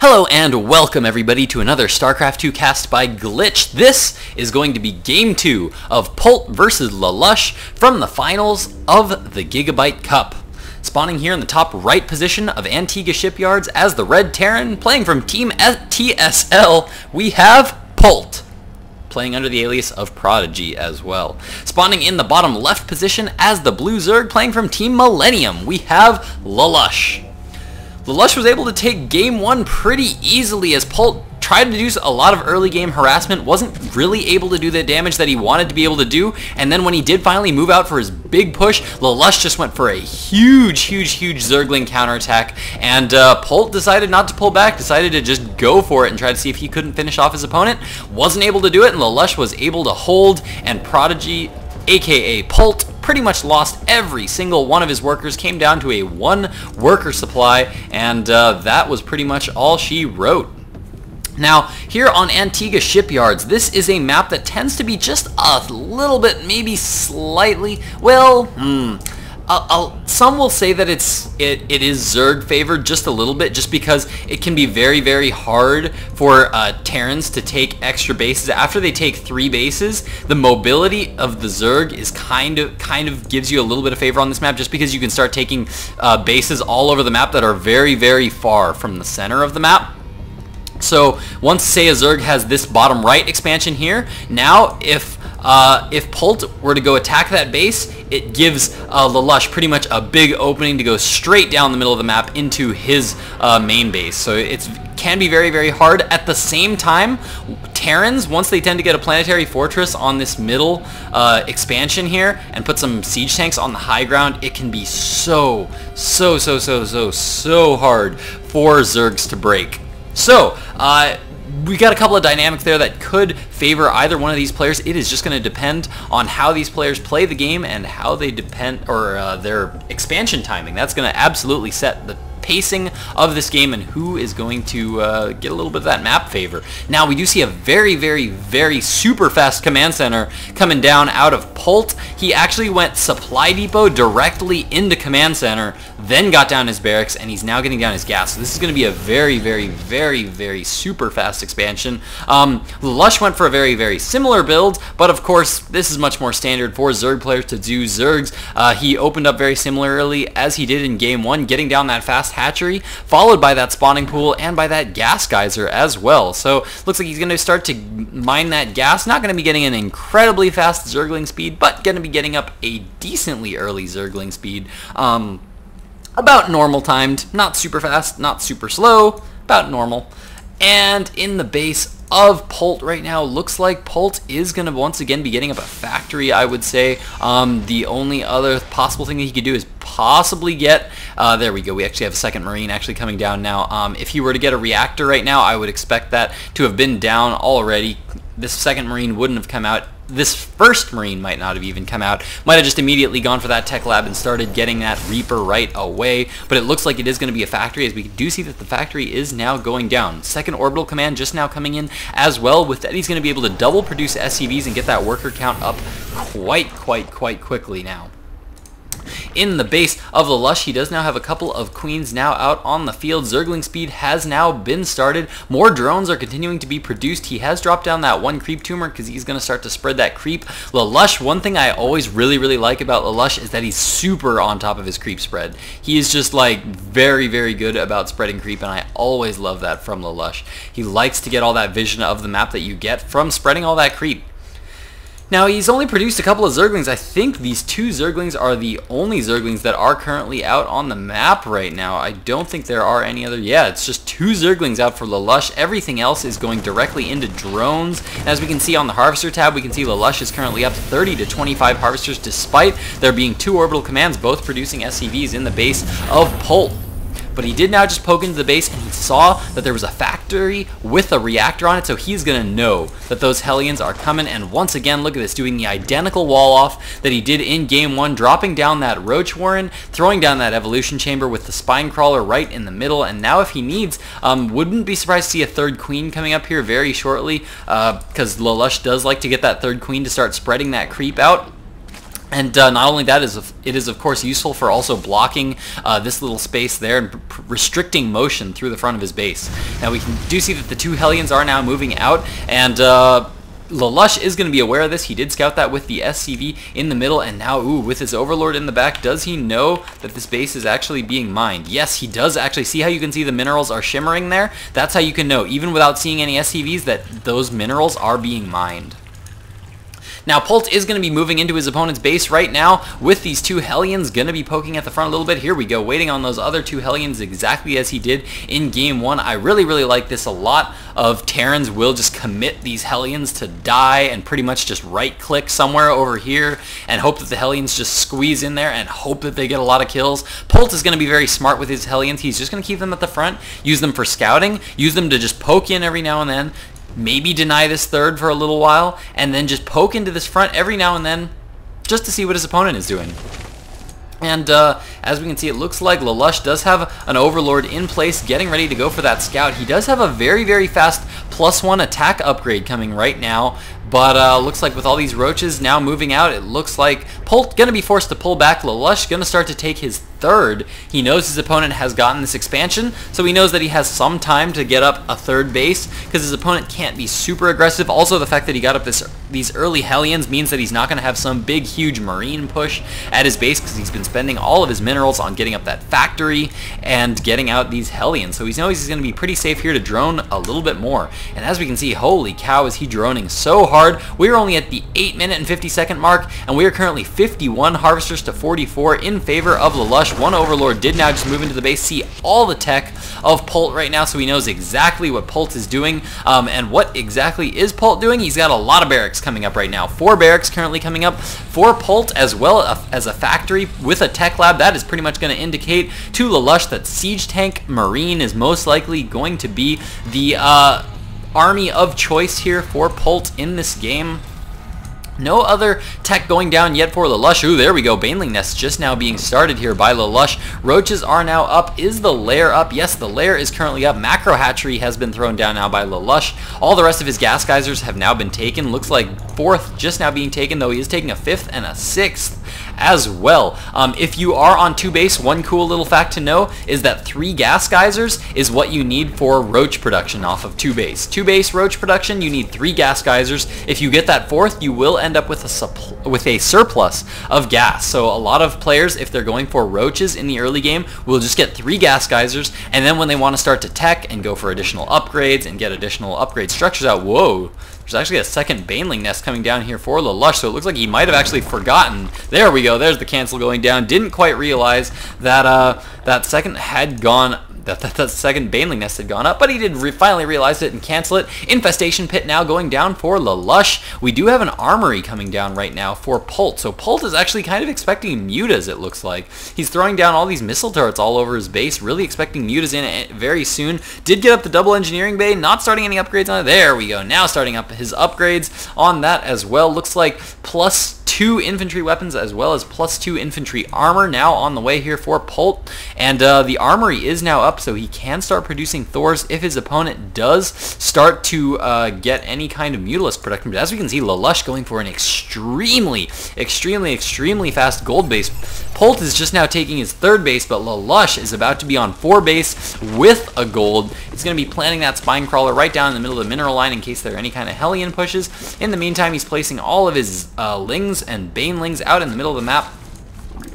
Hello and welcome everybody to another StarCraft 2 cast by Glitch. This is going to be Game 2 of Polt versus LaLush from the finals of the GIGABYTE Cup. Spawning here in the top right position of Antiga Shipyards as the Red Terran, playing from Team TSL, we have Polt, playing under the alias of Prodigy as well. Spawning in the bottom left position as the Blue Zerg, playing from Team Millennium, we have LaLush. LaLush was able to take game one pretty easily as Polt tried to do a lot of early game harassment, wasn't really able to do the damage that he wanted to be able to do, and then when he did finally move out for his big push, LaLush just went for a huge Zergling counterattack, and Polt decided not to pull back, decided to just go for it and try to see if he couldn't finish off his opponent. Wasn't able to do it, and LaLush was able to hold, and Prodigy, aka Polt, pretty much lost every single one of his workers, came down to a one worker supply, and that was pretty much all she wrote. Now, here on Antiga Shipyards, this is a map that tends to be just a little bit, maybe slightly, well, some will say that it is Zerg favored just a little bit, just because it can be very hard for Terrans to take extra bases. After they take 3 bases, the mobility of the Zerg is kind of gives you a little bit of favor on this map, just because you can start taking bases all over the map that are very far from the center of the map. So once, say, a Zerg has this bottom right expansion here, now if Polt were to go attack that base, it gives LaLush pretty much a big opening to go straight down the middle of the map into his main base. So it can be very hard. At the same time, Terrans, once they tend to get a planetary fortress on this middle expansion here and put some siege tanks on the high ground, it can be so hard for Zergs to break. So, we got a couple of dynamics there that could favor either one of these players. It is just going to depend on how these players play the game and how they their expansion timing. That's going to absolutely set the pacing of this game and who is going to get a little bit of that map favor. Now, we do see a very super fast command center coming down out of Polt. He actually went supply depot directly into command center, then got down his barracks, and he's now getting down his gas. So this is going to be a very super fast expansion. LaLush went for a very similar build, but of course this is much more standard for Zerg players to do Zergs. He opened up very similarly as he did in game one, getting down that fast hatchery, followed by that spawning pool and by that gas geyser as well. So looks like he's going to start to mine that gas. Not going to be getting an incredibly fast Zergling speed, but going to be getting up a decently early Zergling speed. About normal timed, not super fast, not super slow, about normal. And in the base of Polt right now, looks like Polt is going to once again be getting up a factory, I would say. The only other possible thing that he could do is possibly get, there we go, we actually have a second Marine actually coming down now. If he were to get a reactor right now, I would expect that to have been down already. This second Marine wouldn't have come out. This first Marine might not have even come out. Might have just immediately gone for that tech lab and started getting that Reaper right away. But it looks like it is going to be a factory, as we do see that the factory is now going down. Second orbital command just now coming in as well. With that, he's going to be able to double produce SCVs and get that worker count up quite quickly now. In the base of LaLush, he does now have a couple of queens now out on the field. Zergling speed has now been started. More drones are continuing to be produced. He has dropped down that one creep tumor because he's going to start to spread that creep. LaLush, one thing I always really like about LaLush is that he's super on top of his creep spread. He is just like very good about spreading creep, and I always love that from LaLush. He likes to get all that vision of the map that you get from spreading all that creep. Now, he's only produced a couple of Zerglings. I think these 2 Zerglings are the only Zerglings that are currently out on the map right now. I don't think there are any other. Yeah, it's just 2 Zerglings out for LaLush. Everything else is going directly into drones. And as we can see on the Harvester tab, we can see LaLush is currently up to 30 to 25 Harvesters, despite there being 2 orbital commands, both producing SCVs in the base of Polt. But he did now just poke into the base, and he saw that there was a factory with a reactor on it, so he's going to know that those Hellions are coming. And once again, look at this, doing the identical wall off that he did in game one, dropping down that Roach Warren, throwing down that Evolution Chamber with the Spine Crawler right in the middle. And now if he needs, wouldn't be surprised to see a third Queen coming up here very shortly, because LaLush does like to get that third Queen to start spreading that creep out. And not only that, it is of course useful for also blocking this little space there and restricting motion through the front of his base. Now we do see that the two Hellions are now moving out, and LaLush is going to be aware of this. He did scout that with the SCV in the middle, and now, ooh, with his Overlord in the back, does he know that this base is actually being mined? Yes, he does actually. See how you can see the minerals are shimmering there? That's how you can know, even without seeing any SCVs, that those minerals are being mined. Now, Polt is going to be moving into his opponent's base right now with these two Hellions going to be poking at the front a little bit. Here we go, waiting on those other two Hellions exactly as he did in Game 1. I really like this a lot. Of Terrans will just commit these Hellions to die and pretty much just right-click somewhere over here and hope that the Hellions just squeeze in there and hope that they get a lot of kills. Polt is going to be very smart with his Hellions. He's just going to keep them at the front, use them for scouting, use them to just poke in every now and then, maybe deny this third for a little while, and then just poke into this front every now and then just to see what his opponent is doing. And as we can see, it looks like LaLush does have an Overlord in place, getting ready to go for that scout. He does have a very fast +1 attack upgrade coming right now, but looks like with all these roaches now moving out, it looks like Polt going to be forced to pull back. LaLush going to start to take his third. He knows his opponent has gotten this expansion, so he knows that he has some time to get up a third base, because his opponent can't be super aggressive. Also, the fact that he got up these early Hellions means that he's not going to have some big, huge Marine push at his base, because he's been spending all of his minerals on getting up that factory and getting out these Hellions. So he knows he's going to be pretty safe here to drone a little bit more. And as we can see, holy cow, is he droning so hard. We're only at the 8-minute and 50-second mark, and we are currently 51 harvesters to 44 in favor of LaLush. One Overlord did now just move into the base, see all the tech of Polt right now, so he knows exactly what Polt is doing. And what exactly is Polt doing? He's got a lot of barracks coming up right now. 4 barracks currently coming up for Polt, as well as a factory with a tech lab. That is pretty much going to indicate to LaLush that Siege Tank Marine is most likely going to be the army of choice here for Polt in this game. No other tech going down yet for LaLush. Ooh, there we go. Baneling Nest just now being started here by LaLush. Roaches are now up. Is the lair up? Yes, the lair is currently up. Macro Hatchery has been thrown down now by LaLush. All the rest of his gas geysers have now been taken. Looks like 4th just now being taken, though he is taking a 5th and a 6th as well. If you are on 2 base, one cool little fact to know is that 3 gas geysers is what you need for roach production off of 2 base. 2 base roach production, you need 3 gas geysers. If you get that 4th, you will end up with a surplus of gas. So a lot of players, if they're going for roaches in the early game, will just get 3 gas geysers, and then when they want to start to tech and go for additional upgrades and get additional upgrade structures out, whoa, there's actually a second Baneling Nest coming down here for LaLush, so it looks like he might have actually forgotten. There we go, there's the cancel going down. Didn't quite realize that that second had gone, that second Baneling Nest had gone up, but he did finally realize it and cancel it. Infestation Pit now going down for LaLush. We do have an Armory coming down right now for Polt, so Polt is actually kind of expecting mutas, it looks like. He's throwing down all these missile turrets all over his base, really expecting mutas in it very soon. Did get up the double engineering bay, not starting any upgrades on it. There we go, now starting up his upgrades on that as well. Looks like +2 infantry weapons as well as +2 infantry armor now on the way here for Polt. And the Armory is now up, so he can start producing Thors if his opponent does start to get any kind of Mutalisk production. But as we can see, LaLush going for an extremely fast gold base. Polt is just now taking his 3rd base, but LaLush is about to be on 4 base with a gold. He's going to be planting that Spine Crawler right down in the middle of the mineral line in case there are any kind of Hellion pushes. In the meantime, he's placing all of his Lings and Banelings out in the middle of the map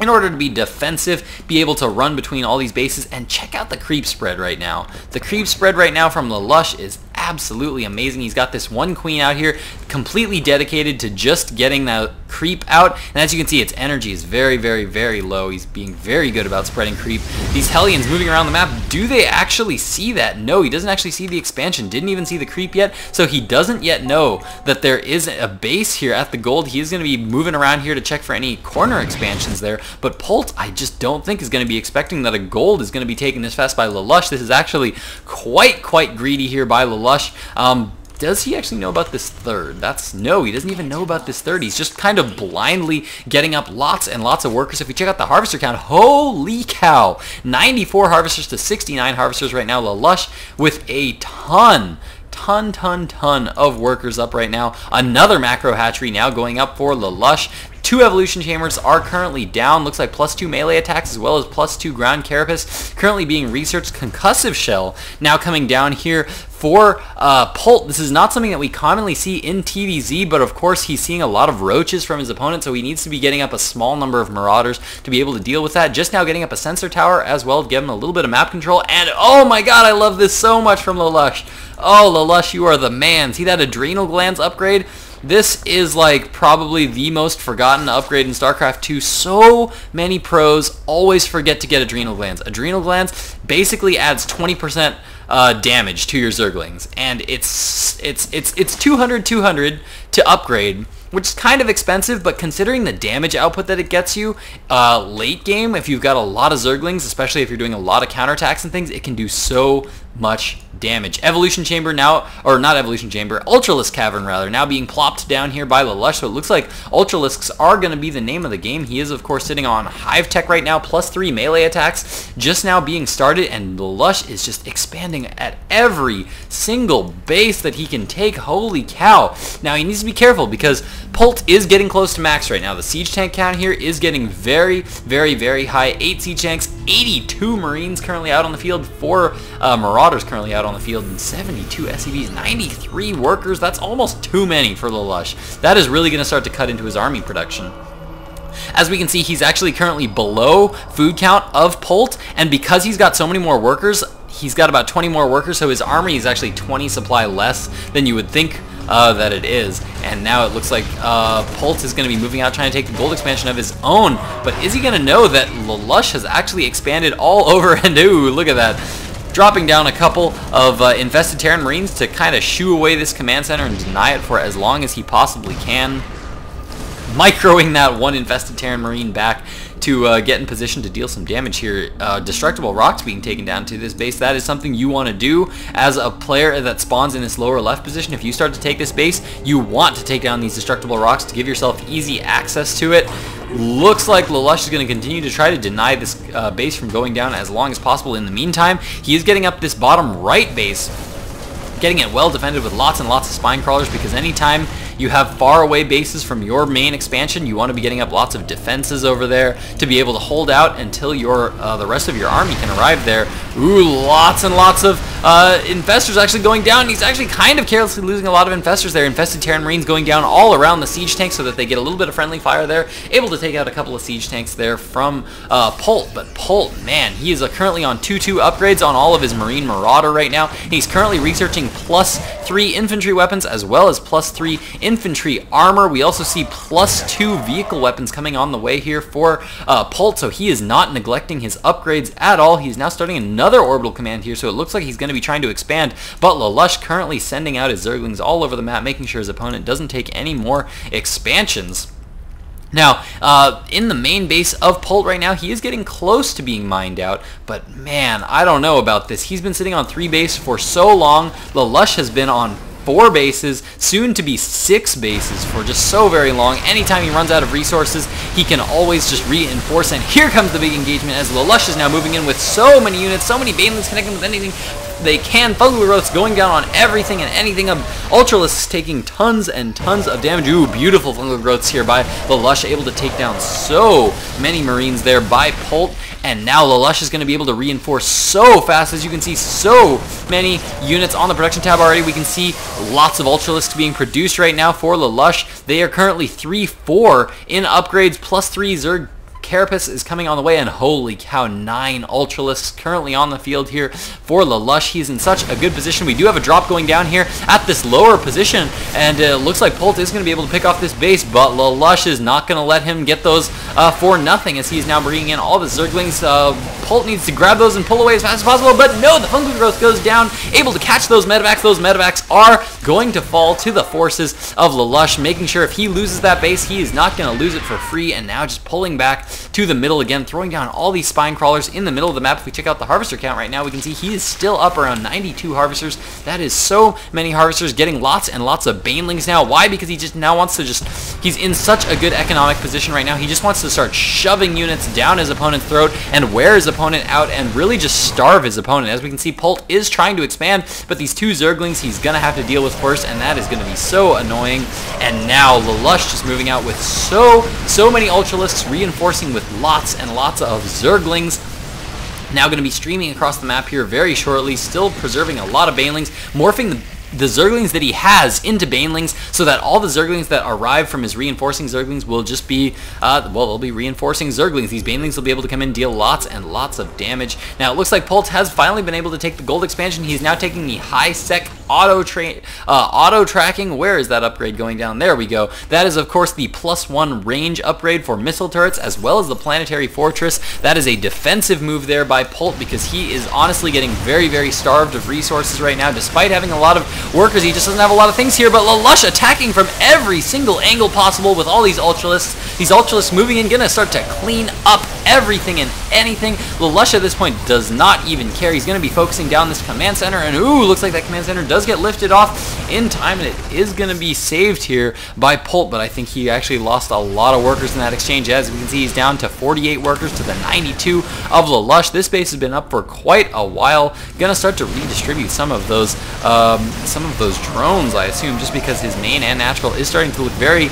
in order to be defensive, be able to run between all these bases. And check out the creep spread right now. The creep spread right now from LaLush is absolutely amazing. He's got this one queen out here completely dedicated to just getting that creep out, and as you can see, its energy is very low. He's being very good about spreading creep. These Hellions moving around the map, do they actually see that? No, he doesn't actually see the expansion, didn't even see the creep yet, so he doesn't yet know that there is a base here at the gold. He is going to be moving around here to check for any corner expansions there, but Polt, I just don't think is going to be expecting that a gold is going to be taken this fast by LaLush. This is actually quite greedy here by LaLush. Does he actually know about this 3rd? No, he doesn't even know about this 3rd. He's just kind of blindly getting up lots and lots of workers. If we check out the harvester count, holy cow, 94 harvesters to 69 harvesters right now. LaLush with a ton of workers up right now. Another macro hatchery now going up for LaLush. 2 evolution chambers are currently down. Looks like +2 melee attacks as well as +2 ground carapace currently being researched. Concussive shell now coming down here for Polt. This is not something that we commonly see in TVZ, but of course he's seeing a lot of roaches from his opponent, so he needs to be getting up a small number of marauders to be able to deal with that. Just now getting up a sensor tower as well to give him a little bit of map control, and oh my god, I love this so much from LaLush. Oh, LaLush, you are the man. See that adrenal glands upgrade? This is like probably the most forgotten upgrade in StarCraft 2. So many pros always forget to get adrenal glands. Adrenal glands basically adds 20% damage to your Zerglings, and it's 200 to upgrade, which is kind of expensive, but considering the damage output that it gets you late game, if you've got a lot of Zerglings, especially if you're doing a lot of counterattacks and things, it can do so much damage. Evolution Chamber now, or not Evolution Chamber, Ultralisk Cavern rather, now being plopped down here by LaLush, so it looks like Ultralisks are going to be the name of the game. He is, of course, sitting on Hive Tech right now, +3 melee attacks, just now being started, and LaLush is just expanding at every single base that he can take. Holy cow. Now, he needs to be careful because Polt is getting close to max right now. The siege tank count here is getting very, very, very high. 8 siege tanks, 82 Marines currently out on the field, 4 Marauders currently out on the field, and 72 SCVs, 93 workers. That's almost too many for LaLush. That is really going to start to cut into his army production. As we can see, he's actually currently below food count of Polt, and because he's got so many more workers, he's got about 20 more workers, so his army is actually 20 supply less than you would think that it is. And now it looks like Polt is going to be moving out, trying to take the gold expansion of his own, but is he going to know that LaLush has actually expanded all over? And ooh, look at that. Dropping down a couple of infested Terran Marines to kind of shoo away this command center and deny it for as long as he possibly can. Microing that one infested Terran Marine back to get in position to deal some damage here. Destructible rocks being taken down to this base. That is something you want to do as a player that spawns in this lower left position. If you start to take this base, you want to take down these destructible rocks to give yourself easy access to it. Looks like LaLush is going to continue to try to deny this base from going down as long as possible. In the meantime, he is getting up this bottom right base, getting it well defended with lots and lots of spine crawlers, because anytime you have far away bases from your main expansion, you want to be getting up lots of defenses over there to be able to hold out until your the rest of your army can arrive there. Ooh, lots and lots of infestors actually going down. He's actually kind of carelessly losing a lot of infestors there. Infested Terran Marines going down all around the siege tank so that they get a little bit of friendly fire there. Able to take out a couple of siege tanks there from Polt. But Polt, man, he is currently on 2-2 upgrades on all of his Marine Marauder right now. He's currently researching +3 infantry weapons as well as +3 infantry armor. We also see +2 vehicle weapons coming on the way here for Polt, so he is not neglecting his upgrades at all. He's now starting another orbital command here, so it looks like he's going to be trying to expand, but LaLush currently sending out his Zerglings all over the map, making sure his opponent doesn't take any more expansions. Now, in the main base of Polt right now, he is getting close to being mined out, but man, I don't know about this. He's been sitting on 3 bases for so long. LaLush has been on 4 bases, soon to be 6 bases for just so very long. Anytime he runs out of resources, he can always just reinforce, and here comes the big engagement as LaLush is now moving in with so many units, so many Banelings connecting with anything they can. Fungal growths going down on everything and anything. Ultralisks taking tons and tons of damage. Ooh, beautiful fungal growths here by LaLush, able to take down so many Marines there by Polt. And now LaLush is going to be able to reinforce so fast. As you can see, so many units on the production tab already. We can see lots of Ultralisks being produced right now for LaLush. They are currently 3-4 in upgrades, +3 Zerg Carapace is coming on the way, and holy cow, 9 Ultralisks currently on the field here for LaLush. He's in such a good position. We do have a drop going down here at this lower position, and it looks like Polt is going to be able to pick off this base, but LaLush is not going to let him get those for nothing, as he's now bringing in all the Zerglings. Polt needs to grab those and pull away as fast as possible, but no, the fungal growth goes down, able to catch those medevacs. Those medevacs are going to fall to the forces of LaLush, making sure if he loses that base, he is not going to lose it for free, and now just pulling back to the middle again, throwing down all these spine crawlers in the middle of the map. If we check out the harvester count right now, we can see he is still up around 92 harvesters. That is so many harvesters, getting lots and lots of banelings now. Why? Because he just now wants to he's in such a good economic position right now. He just wants to start shoving units down his opponent's throat and wear his opponent out and really just starve his opponent. As we can see, Polt is trying to expand, but these two Zerglings he's going to have to deal with first, and that is going to be so annoying. And now LaLush just moving out with so many Ultralisks, reinforcing with lots and lots of Zerglings. Now going to be streaming across the map here very shortly, still preserving a lot of banelings, morphing the Zerglings that he has into banelings, so that all the Zerglings that arrive from his reinforcing Zerglings will just be, well, they'll be reinforcing Zerglings. These banelings will be able to come in, deal lots and lots of damage. Now, it looks like Polt has finally been able to take the gold expansion. He's now taking the high sec auto tracking. Where is that upgrade going down? There we go. That is, of course, the +1 range upgrade for missile turrets, as well as the planetary fortress. That is a defensive move there by Polt, because he is honestly getting very starved of resources right now, despite having a lot of workers. He just doesn't have a lot of things here, but LaLush attacking from every single angle possible with all these Ultralisks. These Ultralisks moving in, gonna start to clean up everything and anything. LaLush at this point does not even care. He's gonna be focusing down this command center, and ooh, looks like that command center does get lifted off in time, and it is gonna be saved here by Polt, but I think he actually lost a lot of workers in that exchange. As we can see, he's down to 48 workers to the 92 of LaLush. This base has been up for quite a while. Gonna start to redistribute some of those drones, I assume, just because his main and natural is starting to look very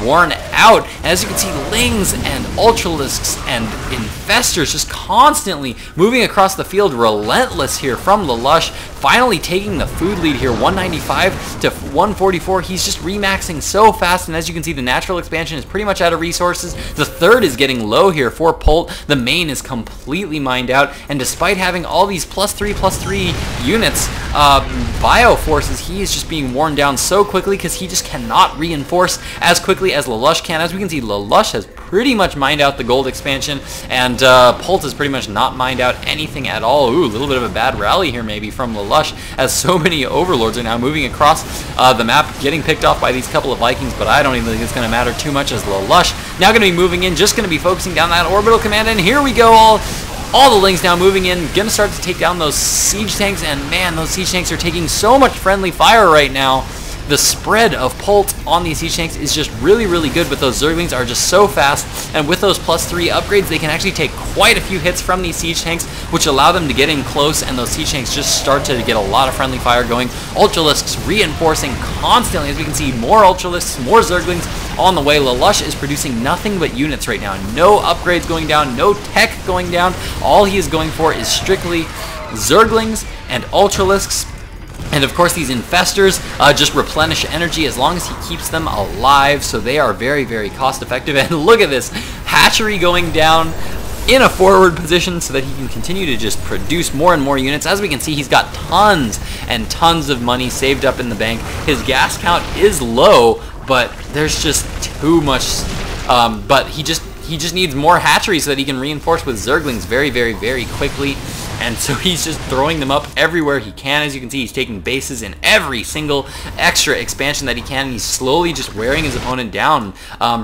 worn out. And as you can see, Lings and Ultralisks and Infestors just constantly moving across the field, relentless here from LaLush, finally taking the food lead here, 195 to 144. He's just remaxing so fast, and as you can see, the natural expansion is pretty much out of resources. The third is getting low here for Polt. The main is completely mined out, and despite having all these +3/+3 units, bio forces, he is just being worn down so quickly because he just cannot reinforce as quickly as LaLush can. As we can see, LaLush has pretty much mined out the gold expansion, and Polt has pretty much not mined out anything at all. Ooh, a little bit of a bad rally here maybe from LaLush, as so many overlords are now moving across the map, getting picked off by these couple of Vikings, but I don't even think it's going to matter too much, as LaLush now going to be moving in, just going to be focusing down that orbital command, and here we go, all the Lings now moving in, gonna start to take down those siege tanks, and man, those siege tanks are taking so much friendly fire right now. The spread of Polt on these siege tanks is just really good, but those Zerglings are just so fast, and with those +3 upgrades, they can actually take quite a few hits from these siege tanks, which allow them to get in close, and those siege tanks just start to get a lot of friendly fire going. Ultralisks reinforcing constantly. As we can see, more Ultralisks, more Zerglings on the way. LaLush is producing nothing but units right now. No upgrades going down, no tech going down. All he is going for is strictly Zerglings and Ultralisks. And of course, these Infestors just replenish energy as long as he keeps them alive, so they are very cost effective. And look at this hatchery going down in a forward position so that he can continue to just produce more and more units. As we can see, he's got tons and tons of money saved up in the bank. His gas count is low, but there's just too much, but he just needs more hatcheries so that he can reinforce with Zerglings very quickly. And so he's just throwing them up everywhere he can. As you can see, he's taking bases in every single extra expansion that he can, and he's slowly just wearing his opponent down.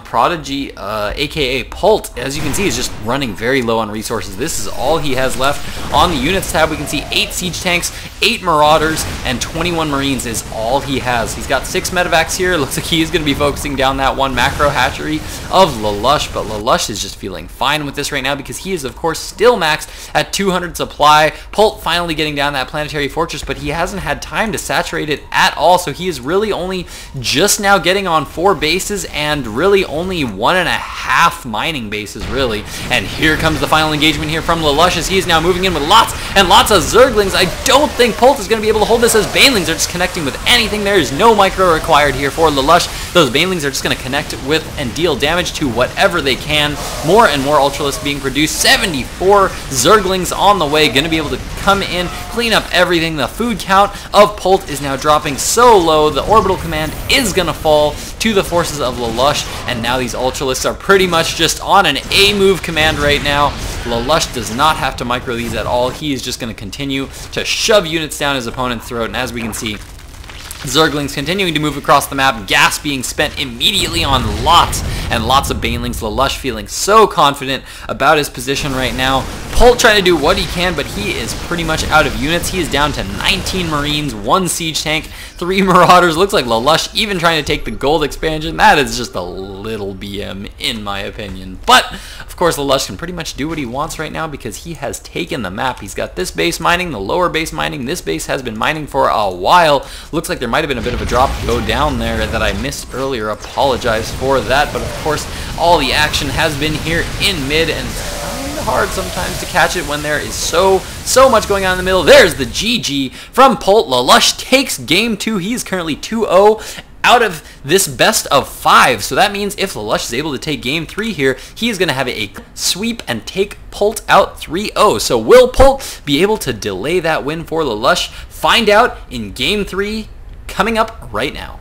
Prodigy, aka Polt, as you can see, is just running very low on resources. This is all he has left. On the units tab, we can see 8 siege tanks, 8 marauders, and 21 marines is all he has. He's got 6 medevacs here. It looks like he is going to be focusing down that one macro hatchery of LaLush, but LaLush is just feeling fine with this right now because he is, of course, still maxed at 200 supply. Polt finally getting down that planetary fortress, but he hasn't had time to saturate it at all, so he is really only just now getting on 4 bases and really only 1.5 mining bases, really. And here comes the final engagement here from LaLush, as he is now moving in with lots and lots of Zerglings. I don't think Polt is going to be able to hold this, as Banelings are just connecting with anything. There is no micro required here for LaLush. Those Banelings are just going to connect with and deal damage to whatever they can. More and more Ultralisks being produced. 74 Zerglings on the way, going to be able to come in, clean up everything. The food count of Polt is now dropping so low. The orbital command is going to fall to the forces of LaLush, and now these Ultralisks are pretty much just on an A-move command right now. LaLush does not have to micro these at all. He is just going to continue to shove units down his opponent's throat, and as we can see, Zerglings continuing to move across the map, gas being spent immediately on lots and lots of banelings. LaLush feeling so confident about his position right now. Polt trying to do what he can, but he is pretty much out of units. He is down to 19 Marines, 1 Siege Tank, 3 Marauders. Looks like LaLush even trying to take the gold expansion. That is just a little BM in my opinion. But, of course, LaLush can pretty much do what he wants right now because he has taken the map. He's got this base mining, the lower base mining. This base has been mining for a while. Looks like there might have been a bit of a drop go down there that I missed earlier. Apologize for that. But, of course, all the action has been here in mid, and hard sometimes to catch it when there is so much going on in the middle. There's the GG from Polt. LaLush takes game 2. He's currently 2-0 out of this best of 5. So that means if LaLush is able to take game 3 here, he is going to have a sweep and take Polt out 3-0. So will Polt be able to delay that win for LaLush? Find out in game 3 coming up right now.